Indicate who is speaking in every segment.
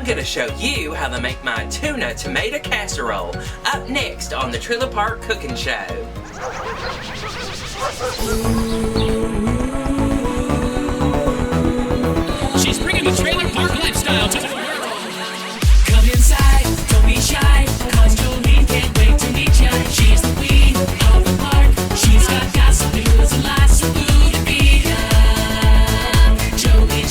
Speaker 1: gonna show you how to make my tuna tomato casserole up next on the Trailer Park Cooking Show.
Speaker 2: She's bringing the trailer park lifestyle to the world. Come inside, don't be shy, cause Jolene can't wait to meet ya. She's the queen of the park. She's got some noodles and lots of food to feed ya. Jolene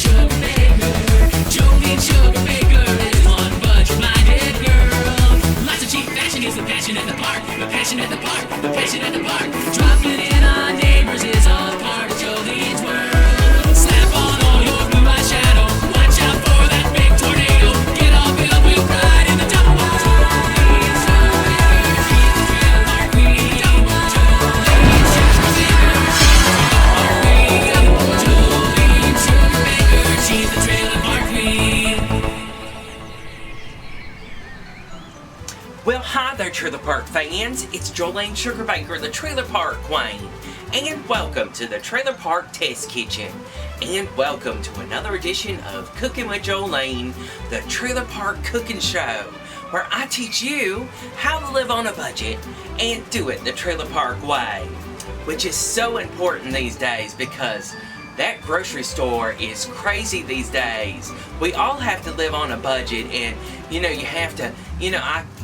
Speaker 2: Sugarbaker is one budget-minded girl. Lots of cheap fashion is the passion at the park. The passion at the park, the passion at the park. Dropping in on neighbors is all part of Jolene's world. Slap on all your blue eyeshadow. Watch out for that big tornado. Get all filled with pride in the double wide. Jolene Sugarbaker, she's the trailer park queen. Jolene Sugarbaker, she's the trailer park queen.
Speaker 1: Well, hi there, Trailer Park fans. It's Jolene Sugarbaker, the Trailer Park Queen. And welcome to the Trailer Park Test Kitchen. And welcome to another edition of Cooking with Jolene, the Trailer Park Cooking Show, where I teach you how to live on a budget and do it the Trailer Park way. Which is so important these days because that grocery store is crazy these days. We all have to live on a budget, and you have to,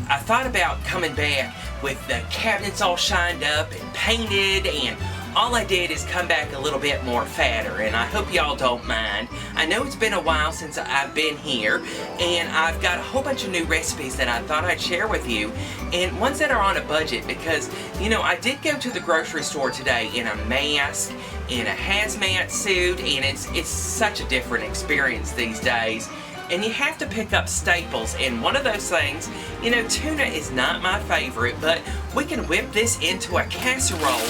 Speaker 1: I thought about coming back with the cabinets all shined up and painted, and all I did is come back a little bit more fatter, and I hope y'all don't mind. I know it's been a while since I've been here, and I've got a whole bunch of new recipes that I thought I'd share with you, and ones that are on a budget because, I did go to the grocery store today in a mask, in a hazmat suit, and it's such a different experience these days. And you have to pick up staples, and one of those things, tuna is not my favorite, but we can whip this into a casserole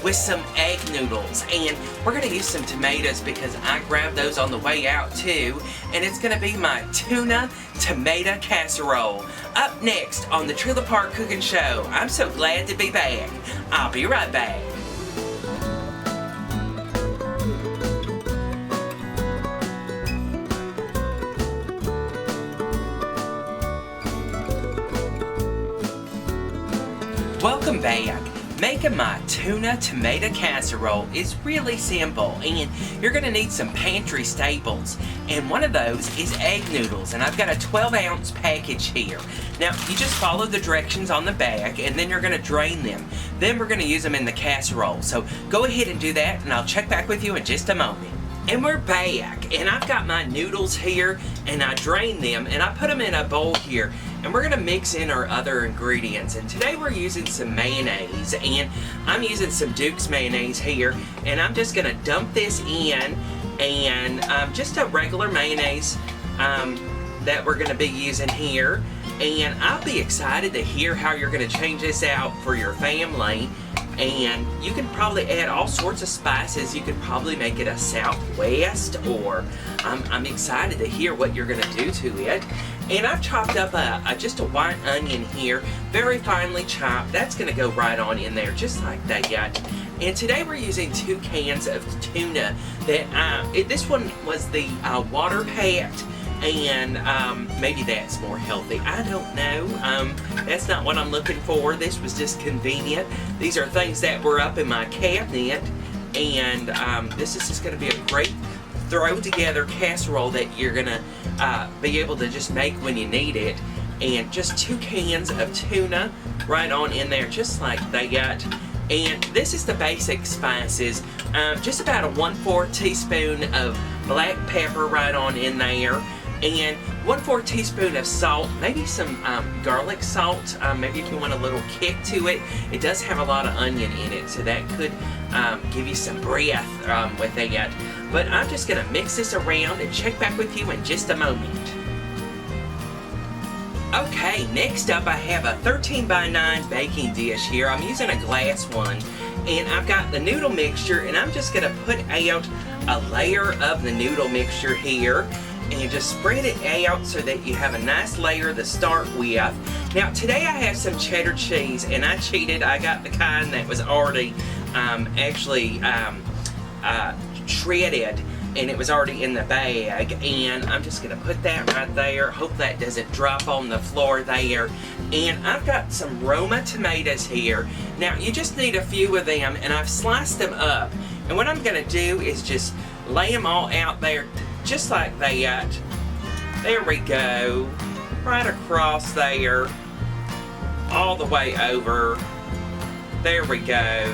Speaker 1: with some egg noodles, and we're going to use some tomatoes because I grabbed those on the way out too, and it's going to be my tuna tomato casserole. Up next on the Trailer Park Cooking Show. I'm so glad to be back. I'll be right back. Welcome back. Making my tuna tomato casserole is really simple, and you're going to need some pantry staples, and one of those is egg noodles, and I've got a 12-ounce package here. Now, you just follow the directions on the back, and then you're going to drain them. Then we're going to use them in the casserole, so go ahead and do that, and I'll check back with you in just a moment. And we're back, and I've got my noodles here, and I drained them, and I put them in a bowl here, and we're gonna mix in our other ingredients. And today we're using some mayonnaise, and I'm using some Duke's mayonnaise here, and I'm just gonna dump this in, and just a regular mayonnaise that we're gonna be using here. And I'll be excited to hear how you're gonna change this out for your family. And you can probably add all sorts of spices. You could probably make it a Southwest, or I'm excited to hear what you're going to do to it. And I've chopped up just a white onion here, very finely chopped. That's going to go right on in there, just like that. And today we're using 2 cans of tuna. This one was the water packed. And maybe that's more healthy. I don't know. That's not what I'm looking for. This was just convenient. These are things that were up in my cabinet, and this is just going to be a great throw together casserole that you're going to be able to just make when you need it. And just 2 cans of tuna right on in there, just like that. And this is the basic spices. Just about a 1/4 teaspoon of black pepper right on in there. And 1/4 teaspoon of salt, maybe some garlic salt, maybe if you want a little kick to it. It does have a lot of onion in it, so that could give you some breath with that. But I'm just going to mix this around and check back with you in just a moment. Okay, next up I have a 13x9 baking dish here. I'm using a glass one, and I've got the noodle mixture, and I'm just going to put out a layer of the noodle mixture here. And just spread it out so that you have a nice layer to start with. Now today I have some cheddar cheese, and I cheated. I got the kind that was already shredded, and it was already in the bag, and I'm just gonna put that right there. Hope that doesn't drop on the floor there. And I've got some Roma tomatoes here. Now you just need a few of them, and I've sliced them up, and what I'm gonna do is just lay them all out there just like that. There we go, right across there, all the way over. There we go,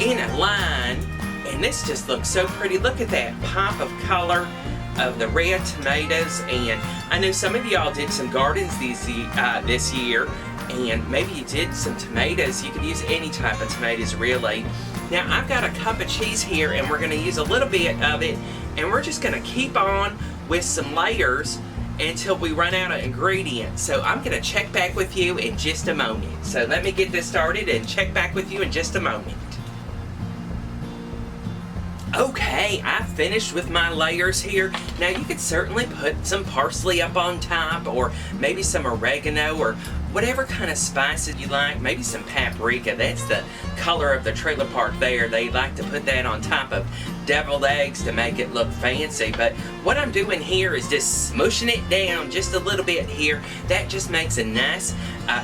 Speaker 1: in a line. And this just looks so pretty. Look at that pop of color of the red tomatoes. And I know some of y'all did some gardens this year, and maybe you did some tomatoes. You could use any type of tomatoes, really. Now I've got a cup of cheese here, and we're going to use a little bit of it, and we're just going to keep on with some layers until we run out of ingredients. So I'm going to check back with you in just a moment. So let me get this started and check back with you in just a moment. Okay, I finished with my layers here. Now you could certainly put some parsley up on top, or maybe some oregano, or whatever kind of spices you like. Maybe some paprika. That's the color of the trailer park there. They like to put that on top of deviled eggs to make it look fancy. But what I'm doing here is just smushing it down just a little bit here. That just makes a nice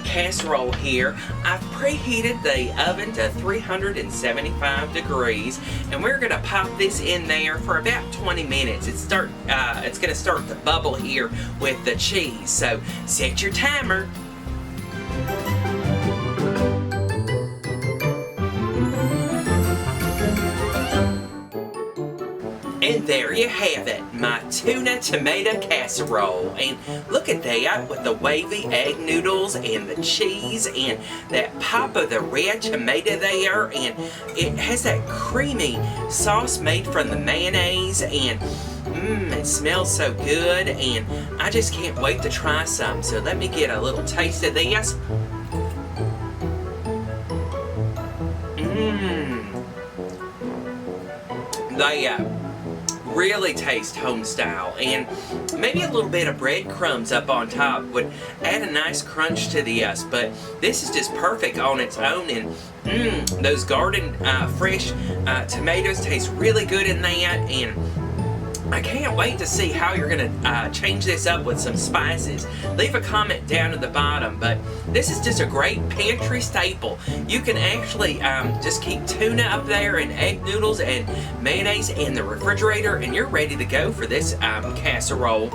Speaker 1: casserole here. I've preheated the oven to 375 degrees, and we're gonna pop this in there for about 20 minutes. It's gonna start to bubble here with the cheese. So set your timer. And there you have it, my tuna tomato casserole. And look at that, with the wavy egg noodles and the cheese and that pop of the red tomato there. And it has that creamy sauce made from the mayonnaise, and it smells so good, and I just can't wait to try some. So let me get a little taste of this. They really taste Homestyle, and maybe a little bit of breadcrumbs up on top would add a nice crunch to this, but this is just perfect on its own. And those garden fresh tomatoes taste really good in that, and I can't wait to see how you're gonna change this up with some spices. Leave a comment down at the bottom, but this is just a great pantry staple. You can actually just keep tuna up there and egg noodles and mayonnaise in the refrigerator, and you're ready to go for this casserole.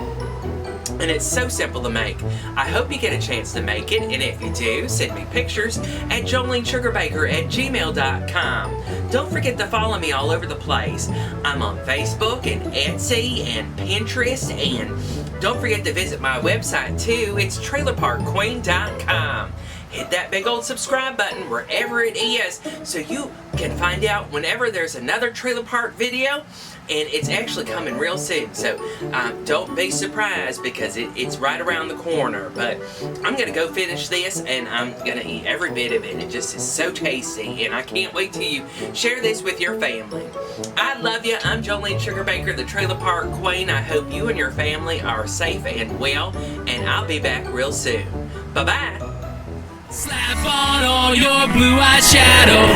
Speaker 1: And it's so simple to make. I hope you get a chance to make it, and if you do, send me pictures at jolenesugarbaker@gmail.com. Don't forget to follow me all over the place. I'm on Facebook and Etsy and Pinterest, and don't forget to visit my website too. It's trailerparkqueen.com. Hit that big old subscribe button wherever it is so you can find out whenever there's another trailer park video, and it's actually coming real soon. So don't be surprised, because it's right around the corner. But I'm gonna go finish this, and I'm gonna eat every bit of it. It just is so tasty, and I can't wait till you share this with your family. I love you. I'm Jolene Sugarbaker, the Trailer Park Queen. I hope you and your family are safe and well, and I'll be back real soon. Bye-bye.
Speaker 2: Slap on all your blue eyeshadow.